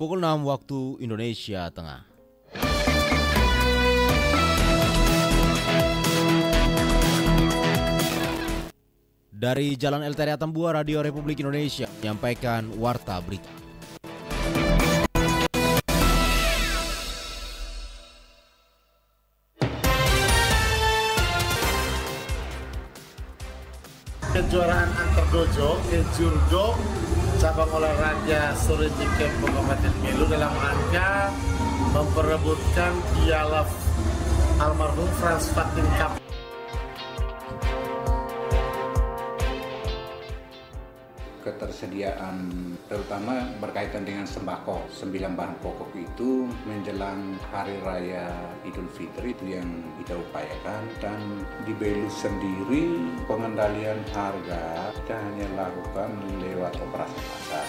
Pukul 6 waktu Indonesia Tengah. Dari Jalan LTRI Atambua, Radio Republik Indonesia menyampaikan Warta Berita. Kejuaraan antar dojo Kejurdo cabang olahraga sore di Kabupaten Belu dalam rangka memperebutkan piala almarhum Frans Fatin Cup. Ketersediaan terutama berkaitan dengan sembako, 9 bahan pokok itu menjelang Hari Raya Idul Fitri itu yang kita upayakan. Dan di Belu sendiri pengendalian harga kita hanya lakukan lewat operasi pasar.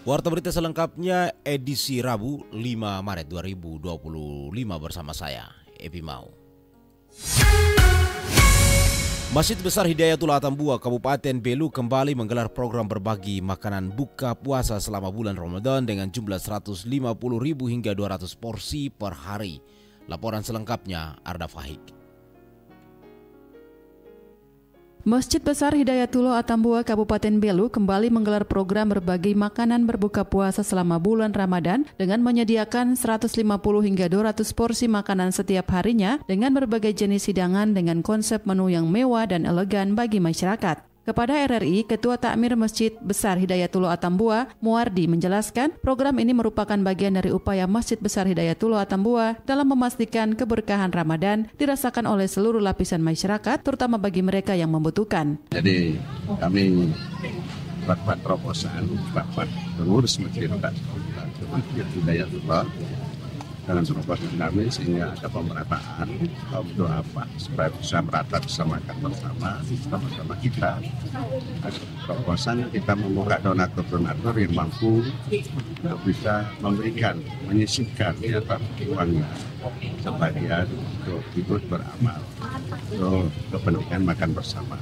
Warta Berita selengkapnya edisi Rabu 5 Maret 2025 bersama saya, Epi Mau. Masjid Besar Hidayatullah Atambua, Kabupaten Belu kembali menggelar program berbagi makanan buka puasa selama bulan Ramadan dengan jumlah 150.000 hingga 200 porsi per hari. Laporan selengkapnya Arda Fahik. Masjid Besar Hidayatullah Atambua, Kabupaten Belu kembali menggelar program berbagi makanan berbuka puasa selama bulan Ramadan dengan menyediakan 150 hingga 200 porsi makanan setiap harinya dengan berbagai jenis hidangan dengan konsep menu yang mewah dan elegan bagi masyarakat. Kepada RRI, Ketua Takmir Masjid Besar Hidayatullah Atambua, Muardi menjelaskan program ini merupakan bagian dari upaya Masjid Besar Hidayatullah Atambua dalam memastikan keberkahan Ramadan dirasakan oleh seluruh lapisan masyarakat, terutama bagi mereka yang membutuhkan. Jadi kami buat terobosan, buat pengurus Masjid Hidayatullah dalam terobosan kami sehingga ada pemerataan untuk apa supaya bisa merata bisa makan bersama kita. Terobosan kita membuka donatur-donatur yang mampu untuk bisa memberikan, menyisihkan uangnya sebagian untuk ikut beramal untuk kepentingan makan bersama.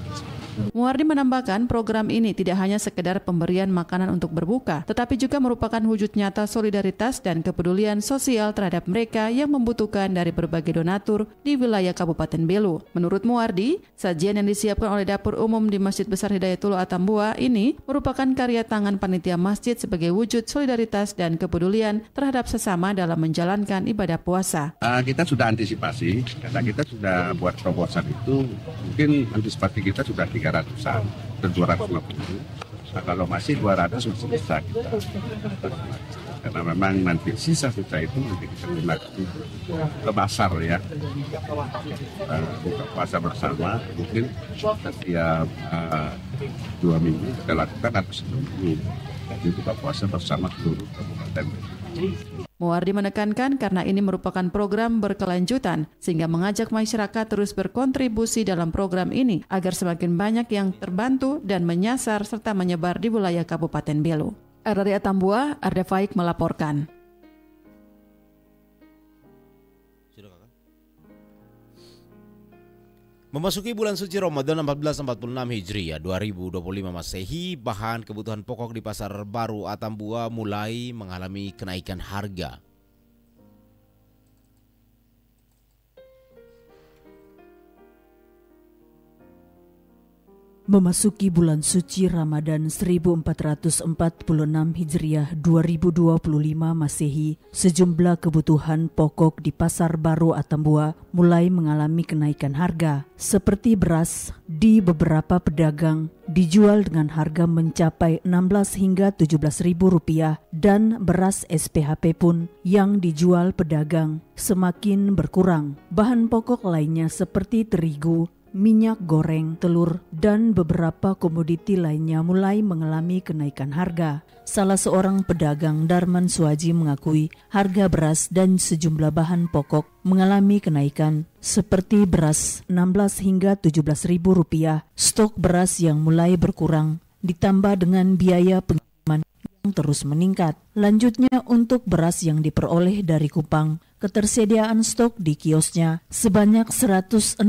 Muardi menambahkan program ini tidak hanya sekedar pemberian makanan untuk berbuka, tetapi juga merupakan wujud nyata solidaritas dan kepedulian sosial terhadap mereka yang membutuhkan dari berbagai donatur di wilayah Kabupaten Belu. Menurut Muardi, sajian yang disiapkan oleh dapur umum di Masjid Besar Hidayatullah Atambua ini merupakan karya tangan panitia masjid sebagai wujud solidaritas dan kepedulian terhadap sesama dalam menjalankan ibadah puasa. Kita sudah antisipasi, karena kita sudah buat terobosan itu, mungkin antisipasi kita sudah 300-an dan 250. Nah, kalau masih 200 masih bisa kita. Karena memang nanti sisa-sisa itu nanti kita gunakan ke pasar ya. Buka puasa bersama, mungkin setiap 2 minggu kita lakukan atau seminggu. Jadi buka puasa bersama seluruh kabupaten. Muardi menekankan karena ini merupakan program berkelanjutan sehingga mengajak masyarakat terus berkontribusi dalam program ini agar semakin banyak yang terbantu dan menyasar serta menyebar di wilayah Kabupaten Belu. RRI Atambua, Arda Faik melaporkan. Memasuki bulan suci Ramadan 1446 Hijriah 2025 Masehi, bahan kebutuhan pokok di Pasar Baru Atambua mulai mengalami kenaikan harga. Memasuki bulan suci Ramadan 1446 Hijriah 2025 Masehi, sejumlah kebutuhan pokok di Pasar Baru Atambua mulai mengalami kenaikan harga. Seperti beras, di beberapa pedagang dijual dengan harga mencapai 16 hingga 17.000 rupiah dan beras SPHP pun yang dijual pedagang semakin berkurang. Bahan pokok lainnya seperti terigu, minyak goreng, telur, dan beberapa komoditi lainnya mulai mengalami kenaikan harga. Salah seorang pedagang, Darman Suaji, mengakui harga beras dan sejumlah bahan pokok mengalami kenaikan, seperti beras 16 hingga 17.000 rupiah, stok beras yang mulai berkurang, ditambah dengan biaya pengiriman yang terus meningkat. Lanjutnya untuk beras yang diperoleh dari Kupang, ketersediaan stok di kiosnya sebanyak 160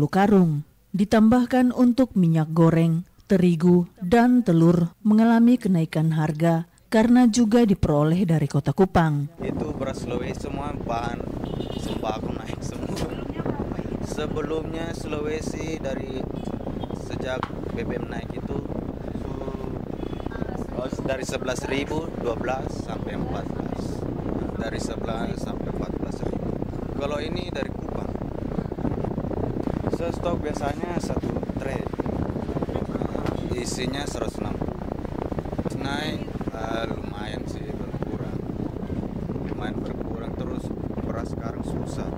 karung. Ditambahkan untuk minyak goreng, terigu, dan telur mengalami kenaikan harga karena juga diperoleh dari Kota Kupang. Itu beras Sulawesi semua bahan sembako naik semua. Sebelumnya Sulawesi sejak BBM naik itu dari 11.000 12 sampai 14. Dari 11 sampai 14.000. Kalau ini dari Kupang. Stok biasanya 1 tray. Isinya 160. Naik lumayan sih berkurang. Lumayan berkurang terus beras sekarang susah.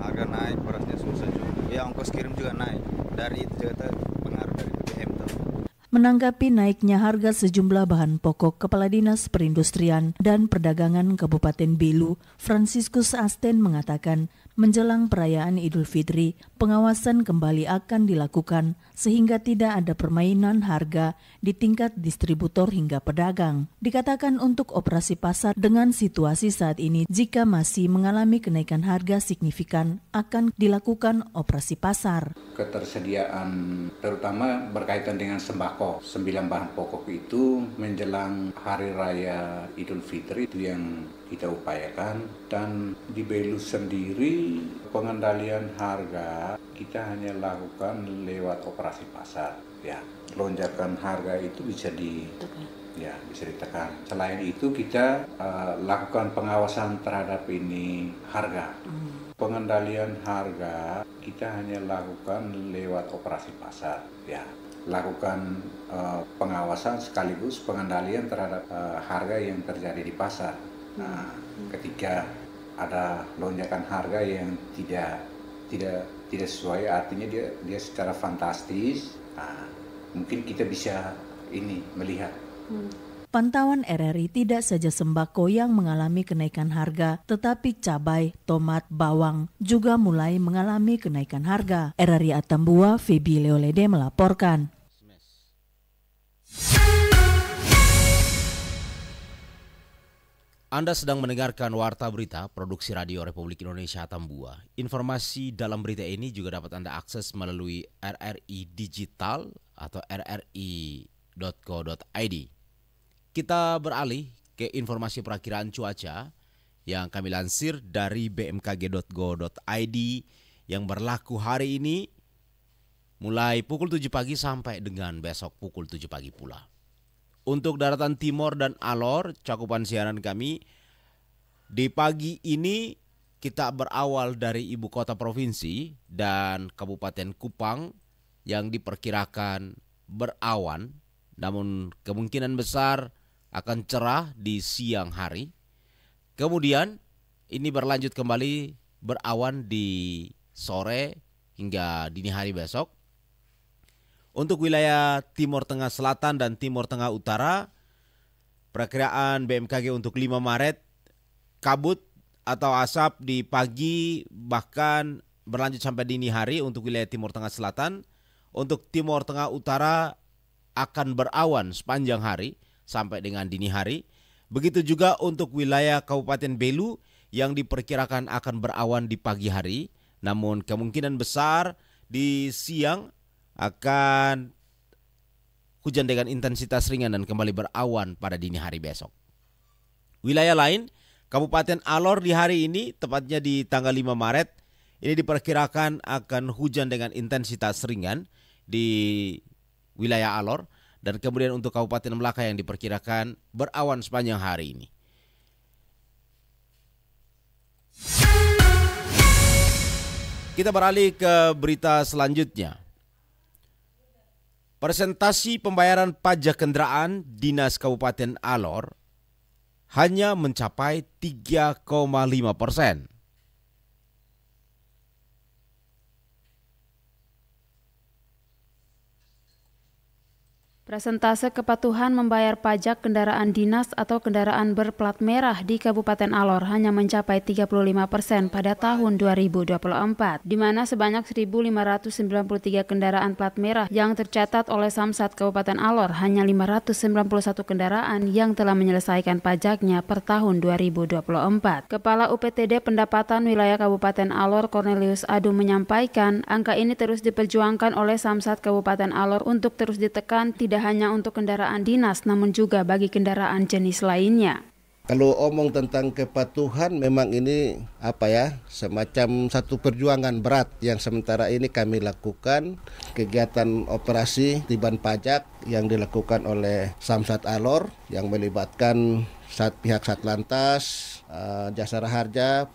Harga naik, berasnya susah juga. Ya ongkos kirim juga naik. Dari itu juga pengaruh dari BBM tuh. Menanggapi naiknya harga sejumlah bahan pokok, Kepala Dinas Perindustrian dan Perdagangan Kabupaten Belu, Franciscus Asten mengatakan, menjelang perayaan Idul Fitri, pengawasan kembali akan dilakukan sehingga tidak ada permainan harga di tingkat distributor hingga pedagang. Dikatakan untuk operasi pasar dengan situasi saat ini, jika masih mengalami kenaikan harga signifikan, akan dilakukan operasi pasar. Ketersediaan terutama berkaitan dengan sembako, 9 bahan pokok itu menjelang Hari Raya Idul Fitri itu yang kita upayakan, dan di Belu sendiri pengendalian harga kita hanya lakukan lewat operasi pasar. Ya, lonjakan harga itu bisa ditekan. Selain itu kita lakukan pengawasan terhadap ini harga. Pengendalian harga kita hanya lakukan lewat operasi pasar. Ya, lakukan pengawasan sekaligus pengendalian terhadap harga yang terjadi di pasar. Nah, ketika ada lonjakan harga yang tidak sesuai, artinya dia secara fantastis, mungkin kita bisa melihat. Pantauan RRI tidak saja sembako yang mengalami kenaikan harga, tetapi cabai, tomat, bawang juga mulai mengalami kenaikan harga. RRI Atambua, Febi Leolede melaporkan. Anda sedang mendengarkan Warta Berita Produksi Radio Republik Indonesia Atambua. Informasi dalam berita ini juga dapat Anda akses melalui RRI Digital atau rri.co.id. Kita beralih ke informasi perakiraan cuaca yang kami lansir dari bmkg.go.id yang berlaku hari ini mulai pukul 7 pagi sampai dengan besok pukul 7 pagi pula. Untuk daratan timur dan alor, cakupan siaran kami di pagi ini kita berawal dari ibu kota provinsi dan Kabupaten Kupang yang diperkirakan berawan, namun kemungkinan besar akan cerah di siang hari. Kemudian ini berlanjut kembali berawan di sore hingga dini hari besok. Untuk wilayah Timur Tengah Selatan dan Timur Tengah Utara, perakiraan BMKG untuk 5 Maret, kabut atau asap di pagi bahkan berlanjut sampai dini hari untuk wilayah Timur Tengah Selatan. Untuk Timur Tengah Utara akan berawan sepanjang hari sampai dengan dini hari. Begitu juga untuk wilayah Kabupaten Belu yang diperkirakan akan berawan di pagi hari. Namun kemungkinan besar di siang akan hujan dengan intensitas ringan dan kembali berawan pada dini hari besok. Wilayah lain, Kabupaten Alor di hari ini, tepatnya di tanggal 5 Maret, ini diperkirakan akan hujan dengan intensitas ringan di wilayah Alor. Dan kemudian untuk Kabupaten Melaka yang diperkirakan berawan sepanjang hari ini. Kita beralih ke berita selanjutnya. Persentasi pembayaran pajak kendaraan Dinas Kabupaten Alor hanya mencapai 3,5%. Persentase kepatuhan membayar pajak kendaraan dinas atau kendaraan berplat merah di Kabupaten Alor hanya mencapai 35% pada tahun 2024, di mana sebanyak 1.593 kendaraan plat merah yang tercatat oleh Samsat Kabupaten Alor, hanya 591 kendaraan yang telah menyelesaikan pajaknya per tahun 2024. Kepala UPTD Pendapatan Wilayah Kabupaten Alor, Cornelius Adu, menyampaikan angka ini terus diperjuangkan oleh Samsat Kabupaten Alor untuk terus ditekan, tidak tidak hanya untuk kendaraan dinas namun juga bagi kendaraan jenis lainnya. Kalau omong tentang kepatuhan, memang ini semacam satu perjuangan berat yang sementara ini kami lakukan. Kegiatan operasi tiban pajak yang dilakukan oleh Samsat Alor yang melibatkan pihak Satlantas, Jasara Harja,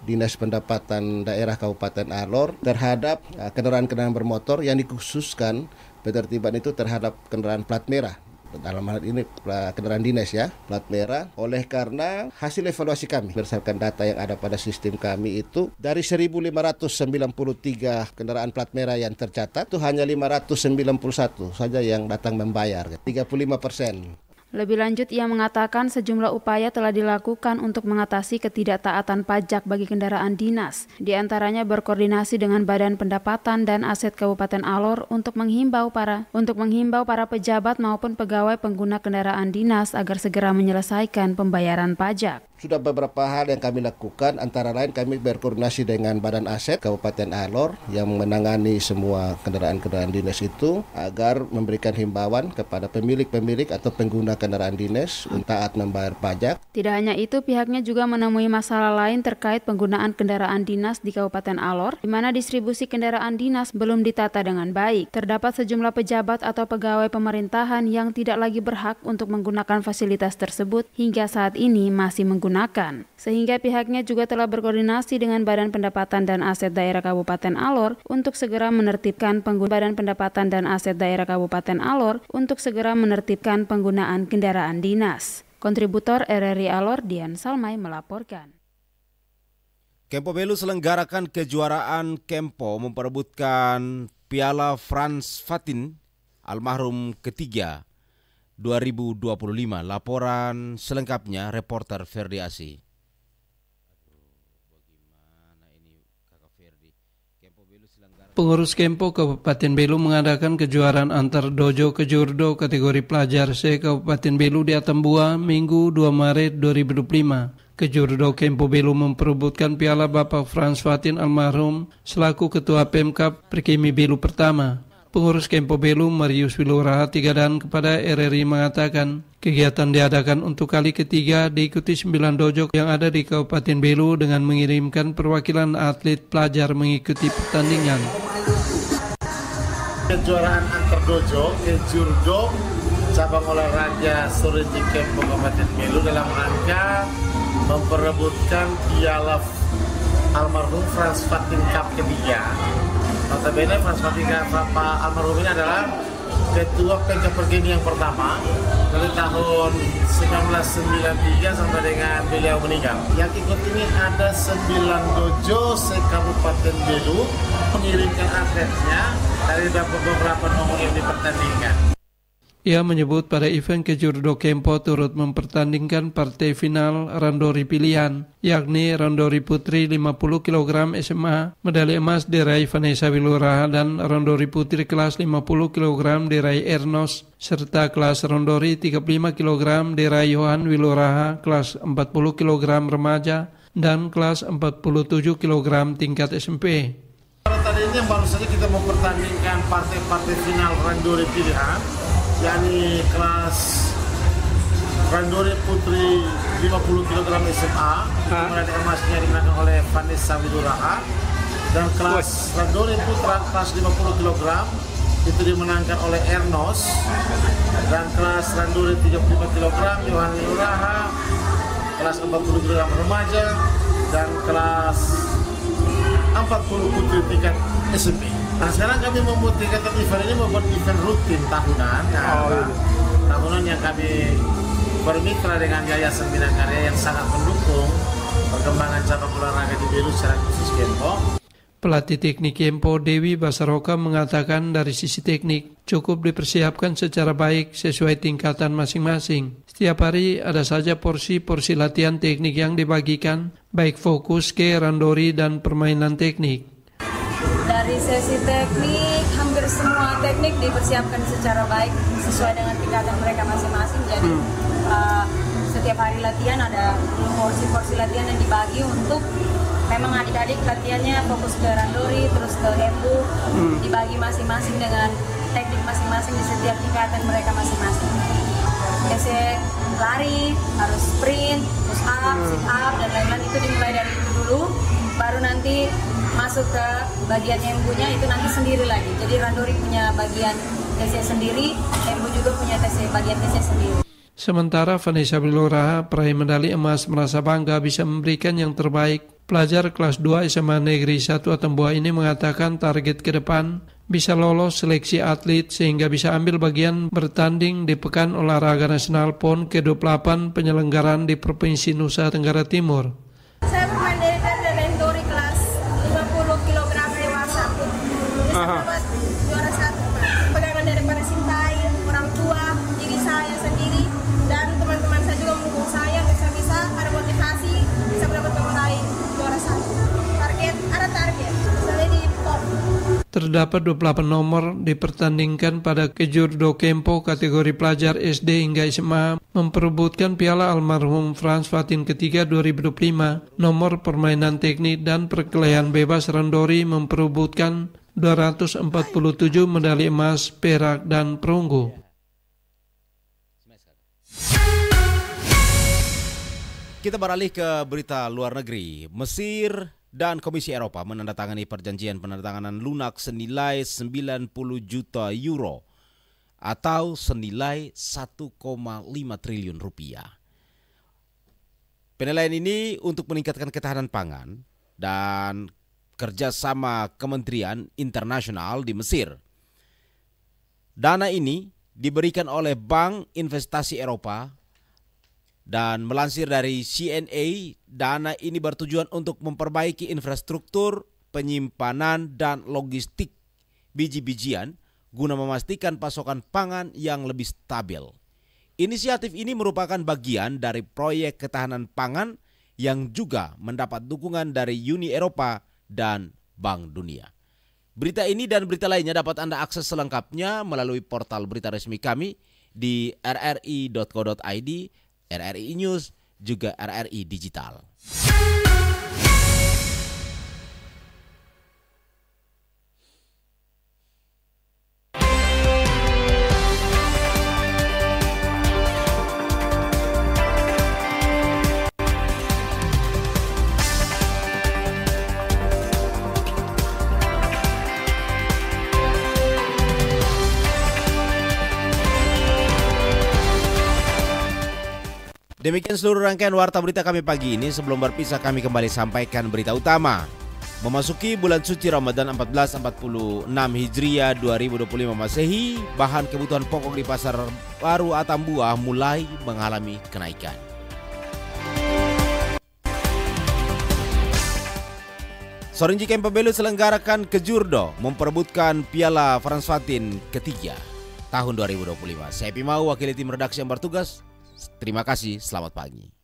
Dinas Pendapatan Daerah Kabupaten Alor terhadap kendaraan-kendaraan bermotor yang dikhususkan penertiban itu terhadap kendaraan plat merah. Dalam hal ini kendaraan dinas ya, plat merah. Oleh karena hasil evaluasi kami berdasarkan data yang ada pada sistem kami itu dari 1.593 kendaraan plat merah yang tercatat itu hanya 591 saja yang datang membayar, 35%. Lebih lanjut, ia mengatakan sejumlah upaya telah dilakukan untuk mengatasi ketidaktaatan pajak bagi kendaraan dinas. Di antaranya berkoordinasi dengan Badan Pendapatan dan Aset Kabupaten Alor untuk menghimbau para pejabat maupun pegawai pengguna kendaraan dinas agar segera menyelesaikan pembayaran pajak. Sudah beberapa hal yang kami lakukan, antara lain kami berkoordinasi dengan Badan Aset Kabupaten Alor yang menangani semua kendaraan-kendaraan dinas itu agar memberikan himbauan kepada pemilik-pemilik atau pengguna kendaraan dinas untuk taat membayar pajak. Tidak hanya itu, pihaknya juga menemui masalah lain terkait penggunaan kendaraan dinas di Kabupaten Alor, di mana distribusi kendaraan dinas belum ditata dengan baik. Terdapat sejumlah pejabat atau pegawai pemerintahan yang tidak lagi berhak untuk menggunakan fasilitas tersebut hingga saat ini masih menggunakan. Sehingga pihaknya juga telah berkoordinasi dengan Badan Pendapatan dan Aset Daerah Kabupaten Alor untuk segera menertibkan Badan Pendapatan dan Aset Daerah Kabupaten Alor untuk segera menertibkan penggunaan kendaraan dinas. Kontributor RRI Alor Dian Salmai melaporkan. Kempo Belu selenggarakan kejuaraan Kempo memperebutkan Piala Frans Fatin almarhum ketiga 2025. Laporan selengkapnya reporter Ferdi Asi. Pengurus Kempo Kabupaten Belu mengadakan kejuaraan antar dojo kejurdo kategori pelajar se-Kabupaten Belu di Atambua Minggu 2 Maret 2025. Kejurdo Kempo Belu memperebutkan piala Bapak Frans Fatin almarhum selaku Ketua Pemkab Perkemi Belu pertama. Pengurus Kempo Belu Marius Wiluraha Tigadan kepada RRI mengatakan kegiatan diadakan untuk kali ketiga diikuti 9 dojo yang ada di Kabupaten Belu dengan mengirimkan perwakilan atlet pelajar mengikuti pertandingan. Kejuaraan antar dojo Kejurdo cabang olahraga Suriti Kempo Kabupaten Belu dalam rangka memperebutkan piala almarhum Frans Fatin Cup ketiga. Notabene Frans Fatin almarhum ini adalah Ketua Pemkab Perkemi yang pertama dari tahun 1993 sampai dengan beliau meninggal. Yang ikut ini ada 9 dojo se-Kabupaten Belu mengirimkan atletnya dari beberapa nomor yang dipertandingkan. Ia menyebut pada event Kejurdo Kempo turut mempertandingkan partai final randori pilihan, yakni randori putri 50 kg SMA, medali emas diraih Vanessa Wiluraha dan randori putri kelas 50 kg diraih Ernos, serta kelas randori 35 kg diraih Yohan Wiluraha, kelas 40 kg remaja, dan kelas 47 kg tingkat SMP. Tadi ini baru saja kita mempertandingkan partai-partai final randori pilihan, yakni kelas randori putri 50 kg SMA, medali emasnya dimenangkan oleh Vanessa Wiluraha, dan kelas randori putra kelas 50 kg itu dimenangkan oleh Ernos, dan kelas randori 35 kg Yohan Wiluraha, kelas 40 kg remaja, dan kelas 40 putri tingkat SMP. Nah, sekarang kami membuat kegiatan event ini membuat event rutin tahunan, tahunan yang kami bermitra dengan Yayasan Bina Karya yang sangat mendukung perkembangan cabang olahraga di Belu secara khusus Kempo. Pelatih teknik Kempo Dewi Basaroka mengatakan dari sisi teknik cukup dipersiapkan secara baik sesuai tingkatan masing-masing. Setiap hari ada saja porsi-porsi latihan teknik yang dibagikan, baik fokus ke randori dan permainan teknik. Dari sesi teknik, hampir semua teknik dipersiapkan secara baik sesuai dengan tingkatan mereka masing-masing. Jadi setiap hari latihan ada porsi-porsi latihan yang dibagi untuk memang adik-adik latihannya fokus ke randori, terus ke hembu, dibagi masing-masing dengan teknik masing-masing di setiap tingkatan mereka masing-masing. TC lari, harus sprint, push up, sit up, dan lain-lain itu dimulai dari itu dulu, baru nanti masuk ke bagian embunya itu nanti sendiri lagi. Jadi randori punya bagian TC sendiri, embu juga punya bagian TC sendiri. Sementara Vanessa Bilora, peraih medali emas, merasa bangga bisa memberikan yang terbaik. Pelajar kelas 2 SMA Negeri 1 Atambua ini mengatakan target ke depan bisa lolos seleksi atlet sehingga bisa ambil bagian bertanding di Pekan Olahraga Nasional PON ke-28 penyelenggaraan di Provinsi Nusa Tenggara Timur. Saya bermain dari randori kelas 50 kg dewasa. Bisa dapat juara 1. Pegangan dari para sintai, orang tua, diri saya sendiri, dan teman-teman saya juga mendukung saya bisa ada motivasi bisa dapat meraih juara 1. Ada target, misalnya di PON. Terdapat 28 nomor dipertandingkan pada Kejurdo Kempo kategori pelajar SD hingga SMA memperebutkan piala almarhum Frans Fatin ketiga 2025. Nomor permainan teknik dan perkelahian bebas randori memperebutkan 247 medali emas, perak, dan perunggu. Kita beralih ke berita luar negeri. Mesir dan Komisi Eropa menandatangani perjanjian penandatanganan lunak senilai 90 juta euro atau senilai 1,5 triliun rupiah. Penilaian ini untuk meningkatkan ketahanan pangan dan kerjasama Kementerian Internasional di Mesir. Dana ini diberikan oleh Bank Investasi Eropa. Dan melansir dari CNA, dana ini bertujuan untuk memperbaiki infrastruktur, penyimpanan, dan logistik biji-bijian guna memastikan pasokan pangan yang lebih stabil. Inisiatif ini merupakan bagian dari proyek ketahanan pangan yang juga mendapat dukungan dari Uni Eropa dan Bank Dunia. Berita ini dan berita lainnya dapat Anda akses selengkapnya melalui portal berita resmi kami di rri.co.id, RRI News, juga RRI Digital. Demikian seluruh rangkaian warta berita kami pagi ini. Sebelum berpisah kami kembali sampaikan berita utama. Memasuki bulan suci Ramadan 1446 Hijriah 2025 Masehi, bahan kebutuhan pokok di pasar baru Atambua mulai mengalami kenaikan. Sorinji Kempo Belu selenggarakan Kejurdo memperebutkan piala Frans Fatin ketiga tahun 2025. Saya Pimau, wakil tim redaksi yang bertugas. Terima kasih, selamat pagi.